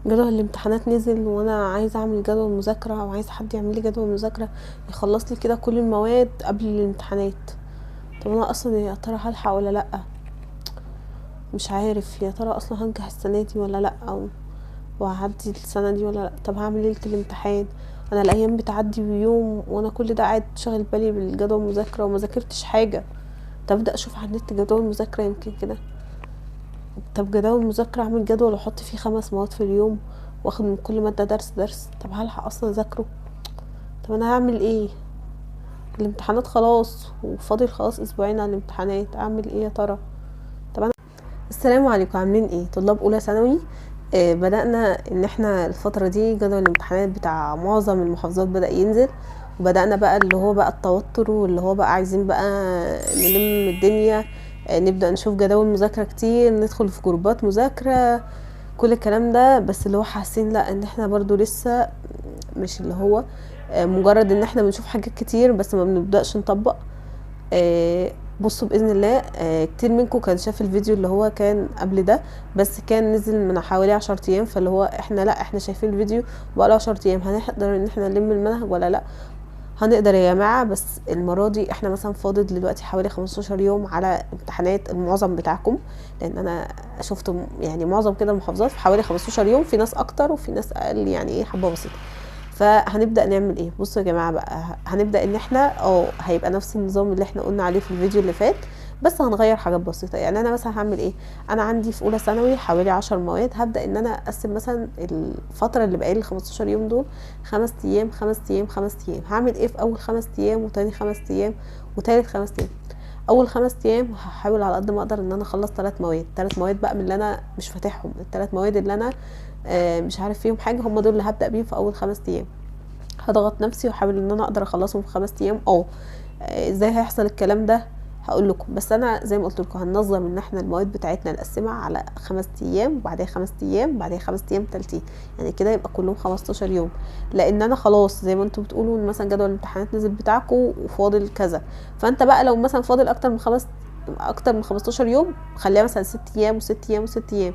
جدول الامتحانات نزل وانا عايزه اعمل جدول مذاكره او عايزه حد يعمل لي جدول مذاكره يخلص لي كده كل المواد قبل الامتحانات. طب انا اصلا يا ترى هلحق ولا لا؟ مش عارف يا ترى اصلا هنجح السنه دي ولا لا، او وهعدي السنه دي ولا لا. طب هعمل ليله الامتحان، انا الايام بتعدي بيوم وانا كل ده قاعد شاغل بالي بالجدول المذاكره وما ذاكرتش حاجه. طب ابدا اشوف على النت جدول مذاكره يمكن كده. طب جدول مذاكره، اعمل جدول واحط فيه 5 مواد في اليوم واخد من كل ماده درس درس. طب هلحق اصلا اذاكره؟ طب انا هعمل ايه؟ الامتحانات خلاص وفاضل خلاص اسبوعين على الامتحانات، اعمل ايه يا ترى؟ طب انا السلام عليكم، عاملين ايه طلاب اولى ثانوي؟ بدأنا ان احنا الفترة دي جدول الامتحانات بتاع معظم المحافظات بدأ ينزل، وبدأنا بقى اللي هو بقى التوتر، واللي هو بقى عايزين بقى نلم الدنيا. نبدأ نشوف جداول مذاكرة كتير، ندخل في جروبات مذاكرة، كل الكلام ده. بس اللي هو حاسين لا، ان احنا برضو لسه مش اللي هو مجرد ان احنا بنشوف حاجات كتير بس ما بنبدأش نطبق. بصوا باذن الله كتير منكم كان شاف الفيديو اللي هو كان قبل ده، بس كان نزل من حوالي 10 ايام. فاللي هو احنا لا، احنا شايفين الفيديو بقاله 10 ايام، هنقدر ان احنا نلم المنهج ولا لا؟ هنقدر يا جماعه. بس المره دي احنا مثلا فاضل دلوقتي حوالي 15 يوم على امتحانات المعظم بتاعكم، لان انا شفت يعني معظم كده المحافظات في حوالي 15 يوم، في ناس اكتر وفي ناس اقل، يعني ايه حبه بسيطه. فهنبدا نعمل ايه؟ بصوا يا جماعه بقى، هنبدا ان احنا هيبقى نفس النظام اللي احنا قلنا عليه في الفيديو اللي فات، بس هنغير حاجات بسيطه. يعني انا مثلا هعمل ايه؟ انا عندي في اولى ثانوي حوالي 10 مواد، هبدا ان انا اقسم مثلا الفتره اللي بقالي 15 يوم دول 5 ايام 5 ايام 5 ايام. هعمل ايه في اول 5 ايام وتاني 5 ايام وتالت 5 ايام؟ اول 5 ايام هحاول على قد ما اقدر ان انا اخلص 3 مواد، 3 مواد بقى من اللي انا مش فاتحهم، ال3 مواد اللي انا مش عارف فيهم حاجه، هم دول اللي هبدا بيهم في اول 5 ايام. هضغط نفسي واحاول ان انا اقدر اخلصهم في 5 ايام. ازاي هيحصل الكلام ده؟ هقول لكم. بس انا زي ما قلت لكم هننظم ان احنا المواد بتاعتنا نقسمها على 5 ايام، وبعدها 5 ايام، وبعدها 5 ايام تالتين، يعني كده يبقى كلهم 15 يوم. لان انا خلاص زي ما انتم بتقولوا مثلا جدول الامتحانات نزل بتاعكم وفاضل كذا، فانت بقى لو مثلا فاضل اكتر من 15 يوم، خليها مثلا 6 ايام و6 ايام و6 ايام،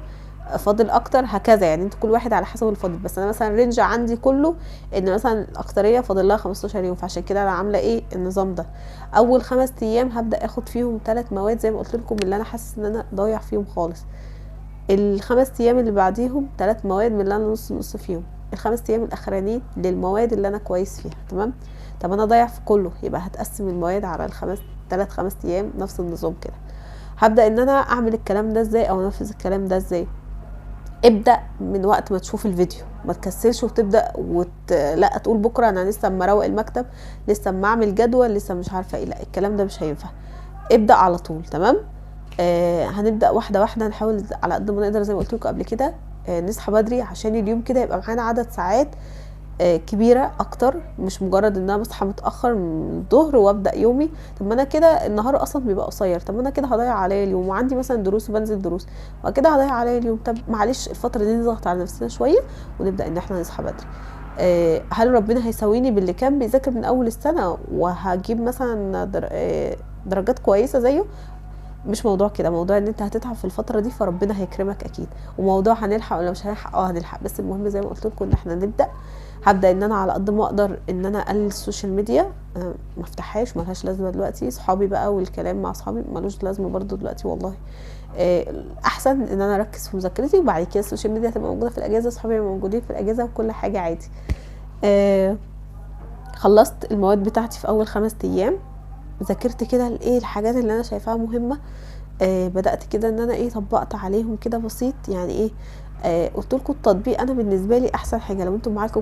فاضل اكتر هكذا. يعني انت كل واحد على حسب الفاضل. بس انا مثلا رينج عندي كله ان مثلا الاكتريه فاضل لها 15 يوم، فعشان كده انا عامله ايه النظام ده. اول 5 ايام هبدا اخد فيهم 3 مواد زي ما قلت لكم اللي انا حاسس ان انا ضايع فيهم خالص. الخمس ايام اللي بعديهم 3 مواد من اللي انا نص نص فيهم. الخمس ايام الاخرانيين للمواد اللي انا كويس فيها. تمام. طب انا ضايع في كله، يبقى هتقسم المواد على 5 ايام نفس النظام كده. هبدا ان انا اعمل الكلام ده ازاي او انفذ الكلام ده ازاي؟ ابدأ من وقت ما تشوف الفيديو، ما تكسلش وتبدأ لا تقول بكرة انا لسه اما اروق المكتب، لسه اما اعمل جدول، لسه مش عارفة ايه. لا، الكلام ده مش هينفع. ابدأ على طول. تمام. هنبدأ واحدة واحدة، نحاول على قد ما نقدر زي ما قلت لكم قبل كده نصحى بدري عشان اليوم كده يبقى معانا عدد ساعات كبيرة اكتر، مش مجرد ان انا بصحى متأخر من الظهر وابدأ يومي. طب ما انا كده النهار اصلا بيبقى قصير، طب ما انا كده هضيع عليا اليوم، وعندي مثلا دروس وبنزل دروس وكده هضيع عليا اليوم. طب معلش الفترة دي نضغط على نفسنا شوية ونبدأ ان احنا نصحى بدري. هل ربنا هيساويني باللي كان بيذاكر من اول السنة وهجيب مثلا درجات كويسة زيه؟ مش موضوع كده، موضوع ان انت هتتعب في الفتره دي فربنا هيكرمك اكيد. وموضوع هنلحق ولا مش هنلحق، هنلحق. بس المهم زي ما قلت لكم ان احنا نبدا. هبدا ان انا على قد ما اقدر ان انا اقلل السوشيال ميديا، ما افتحهاش، ملهاش لازمه دلوقتي. صحابي بقى والكلام مع صحابي ملوش لازمه برضو دلوقتي والله. احسن ان انا اركز في مذاكرتي، وبعد كده السوشيال ميديا تبقى موجوده في الاجازه، صحابي موجودين في الاجازه وكل حاجه عادي. خلصت المواد بتاعتي في اول 5 ايام، ذاكرت كده الايه الحاجات اللي انا شايفاها مهمه. بدأت كده ان انا طبقت عليهم كده بسيط. يعني ايه؟ قلت لكم التطبيق انا بالنسبه لي احسن حاجه. لو انتم معاكم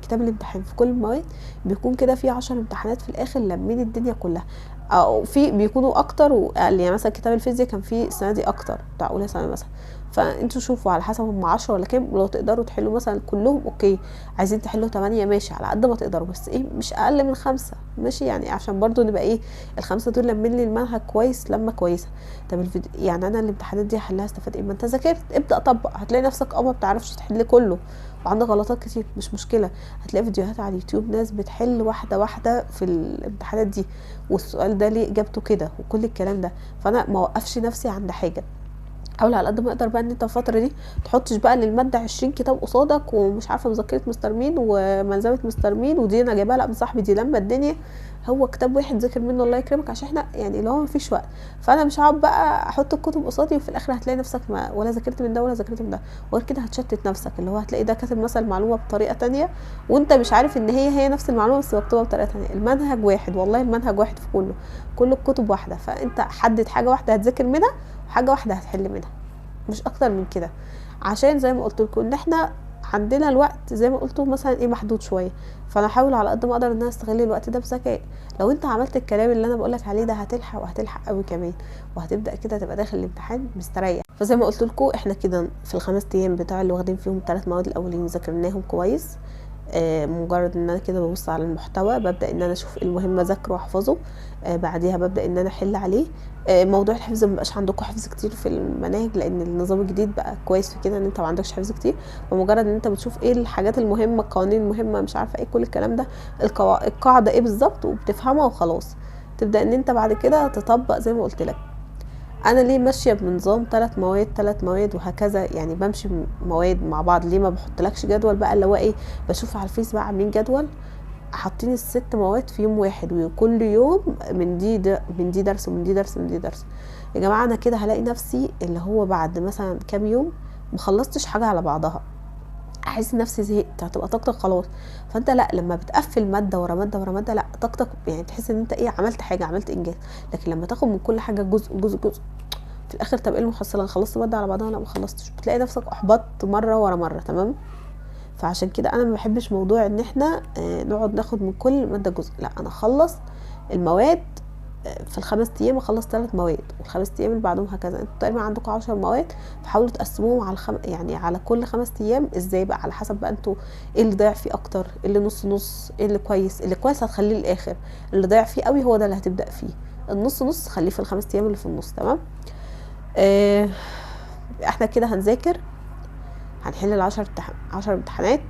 كتاب الامتحان في كل المواد بيكون كده في 10 امتحانات في الاخر لمين الدنيا كلها، او في بيكونوا اكتر واقل. يعني مثلا كتاب الفيزياء كان فيه السنه دي اكتر بتاع اولى ثانوي مثلا، فانتوا شوفوا على حسب هم 10 ولا كام، ولو تقدروا تحلوا مثلا كلهم اوكي، عايزين تحلوا 8 ماشي على قد ما تقدروا، بس مش اقل من 5 ماشي، يعني عشان برضو نبقى ال5 دول لمين لي المنهج كويس لما كويسه. طب الفيديو يعني انا الامتحانات دي هحلها استفاد ايه؟ ما انت ذاكرت، ابدا طبق. هتلاقي نفسك ما بتعرفش تحل كله وعندك غلطات كتير، مش مشكله. هتلاقي فيديوهات على اليوتيوب ناس بتحل واحده واحده في الامتحانات دي، والسؤال ده ليه اجابته كده وكل الكلام ده. فانا ما اوقفش نفسي عند حاجه. حاول على قد ما اقدر بقى ان انت الفتره دي تحطش بقى للماده 20 كتاب قصادك، ومش عارفه مذكره مستر مين وملزمه مستر مين، ودي انا جايباها لا من صاحبي، دي لما الدنيا هو كتاب واحد ذاكر منه الله يكرمك، عشان احنا يعني اللي هو مفيش وقت. فانا مش هقعد بقى احط الكتب قصادي وفي الاخر هتلاقي نفسك ما ولا ذاكرت من ده ولا ذاكرت من ده، وغير كده هتشتت نفسك، اللي هو هتلاقي ده كاتب مثلا المعلومه بطريقه تانية وانت مش عارف ان هي نفس المعلومه بس مكتوبه بطريقه تانية. المنهج واحد، والله المنهج واحد في كل الكتب واحده، فانت حدد حاجه واحده هتذاكر منها وحاجه واحده هتحل منها، مش اكتر من كده. عشان زي ما قلت لكم ان احنا عندنا الوقت زي ما قلتوا مثلا ايه محدود شويه، فانا احاول على قد ما اقدر ان انا استغل الوقت ده بذكاء. لو انت عملت الكلام اللي انا بقولك عليه ده هتلحق، وهتلحق قوي كمان، وهتبدا كده تبقى داخل الامتحان مستريح. فزي ما قلت لكم احنا كده في ال5 ايام بتاع اللي واخدين فيهم 3 مواد الاولين ذاكرناهم كويس. مجرد ان انا كده ببص على المحتوى ببدا ان انا اشوف المهم اذاكره واحفظه. بعديها ببدا ان انا احل عليه. موضوع الحفظ مبقاش عندكم حفظ كتير في المناهج، لان النظام الجديد بقى كويس في كده ان انت ما عندكش حفظ كتير، فمجرد ان انت بتشوف ايه الحاجات المهمه، القوانين المهمه، مش عارفه ايه كل الكلام ده، القاعده ايه بالظبط وبتفهمها وخلاص. تبدا ان انت بعد كده تطبق زي ما قلت لك. انا ليه ماشيه بنظام 3 مواد 3 مواد وهكذا، يعني بمشي مواد مع بعض. ليه ما بحطلكش جدول بقى اللي هو ايه، بشوف على الفيس بقى عاملين جدول حاطين ال6 مواد في يوم واحد، وكل يوم من دي درس ومن دي درس ومن دي درس. يا جماعه انا كده هلاقي نفسي اللي هو بعد مثلا كام يوم مخلصتش حاجه على بعضها، احس نفسي زهقت، هتبقى طاقتك خلاص. فانت لا، لما بتقفل ماده ورا ماده ورا ماده، لا طاقتك يعني تحس ان انت ايه، عملت حاجه، عملت انجاز. لكن لما تاخد من كل حاجه جزء جزء جزء، في الاخر طب ايه المحصله، انا خلصت ماده على بعضها؟ لا ما خلصتش، بتلاقي نفسك احبطت مره ورا مره. تمام. فعشان كده انا ما بحبش موضوع ان احنا نقعد ناخد من كل ماده جزء، لا انا اخلص المواد في ال5 ايام، اخلص 3 مواد، وال5 ايام اللي بعدهم هكذا. انتوا تقريبا عندكم 10 مواد، فحاولوا تقسموهم على يعني على كل 5 ايام ازاي بقى، على حسب بقى انتوا ايه اللي ضايع فيه اكتر، ايه اللي نص نص، ايه اللي كويس. اللي كويس هتخليه للاخر، اللي ضايع فيه قوي هو ده اللي هتبدا فيه. النص نص خليه في ال5 ايام اللي في النص. تمام. احنا كده هنذاكر، هنحل 10 امتحانات،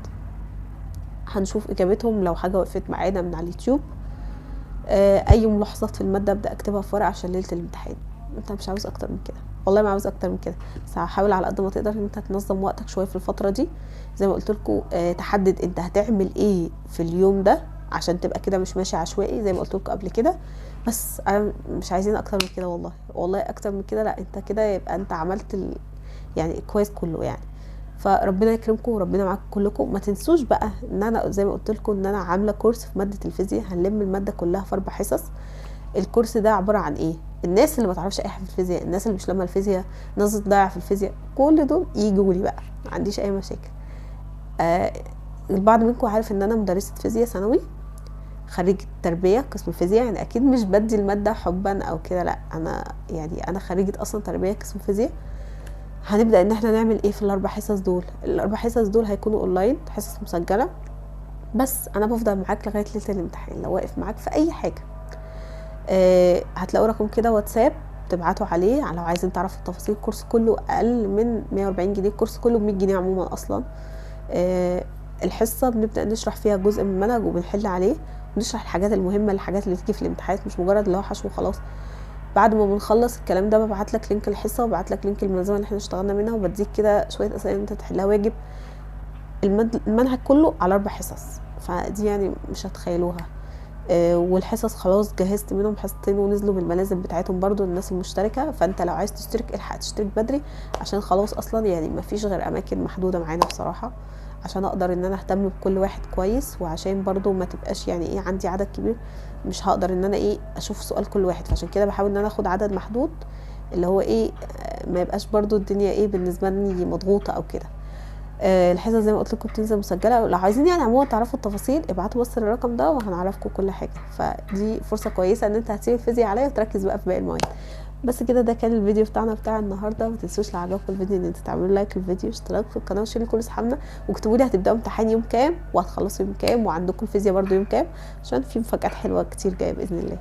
هنشوف اجابتهم لو حاجه وقفت معانا من على اليوتيوب. اي ملاحظات في الماده ابدا اكتبها في ورقه عشان ليله الامتحان. انت مش عاوز اكتر من كده، والله ما عاوز اكتر من كده. بس هحاول على قد ما تقدر ان انت تنظم وقتك شويه في الفتره دي. زي ما قلت لكم تحدد انت هتعمل ايه في اليوم ده عشان تبقى كده مش ماشي عشوائي زي ما قلت لكم قبل كده. بس انا مش عايزين اكتر من كده، والله اكتر من كده لا. انت كده يبقى انت عملت يعني كويس كله يعني. فربنا يكرمكم وربنا معاكم كلكم. ما تنسوش بقى ان انا زي ما قلت لكم ان انا عامله كورس في ماده الفيزياء، هنلم الماده كلها في 4 حصص. الكورس ده عباره عن ايه، الناس اللي ما تعرفش اي حاجه في الفيزياء، الناس اللي مش لما الفيزياء، ناس ضايعه في الفيزياء، كل دول يجوا لي بقى، ما عنديش اي مشاكل. البعض منكم عارف ان انا مدرسه فيزياء ثانوي، خريجه تربيه قسم فيزياء، يعني اكيد مش بدي الماده حبا او كده، لا انا يعني انا خريجه اصلا تربيه قسم فيزياء. هنبدا ان احنا نعمل ايه في ال4 حصص دول. ال4 حصص دول هيكونوا اونلاين، حصص مسجله، بس انا بفضل معاك لغايه ليله الامتحان. لو واقف معاك في اي حاجه هتلاقوا رقم كده واتساب تبعتوا عليه لو عايزين تعرفوا التفاصيل. الكورس كله اقل من 140 جنيه، الكورس كله ب100 جنيه عموما اصلا. الحصه بنبدا نشرح فيها جزء من المنهج وبنحل عليه، ونشرح الحاجات المهمه، الحاجات اللي تيجي في الامتحانات، مش مجرد اللي هو حشو وخلاص. بعد ما بنخلص الكلام ده ببعت لك لينك الحصه، وببعت لك لينك الملزمه اللي احنا اشتغلنا منها، وبديك كده شويه اسئله انت تحلها واجب. المنهج كله على 4 حصص، فدي يعني مش هتخيلوها. والحصص خلاص جهزت منهم حصتين ونزلوا بالملازم بتاعتهم برضو الناس المشتركه. فانت لو عايز تشترك الحق تشترك بدري، عشان خلاص اصلا يعني ما فيش غير اماكن محدوده معانا بصراحه، عشان اقدر ان انا اهتم بكل واحد كويس، وعشان برضو ما تبقاش يعني ايه عندي عدد كبير مش هقدر ان انا ايه اشوف سؤال كل واحد. فعشان كده بحاول ان انا اخد عدد محدود، اللي هو ايه ما يبقاش برضو الدنيا ايه بالنسبه لي مضغوطه او كده. الحصص زي ما قلت لكم بتنزل مسجله. لو عايزين يعني عموما تعرفوا التفاصيل ابعتوا بس الرقم ده وهنعرفكم كل حاجه. فدي فرصه كويسه ان انت هتسيب الفيزياء عليا وتركز بقى في باقي المواد. بس كده ده كان الفيديو بتاعنا بتاع النهارده. ما تنسوش لو عجبكم الفيديو ان انتوا تعملوا لايك للفيديو، اشتراك في القناه، وشيروا لكل اصحابنا، واكتبوا لي هتبداوا امتحان يوم كام وهتخلصوا يوم كام، وعندكم الفيزياء برده يوم كام، عشان في مفاجآت حلوه كتير جايه باذن الله.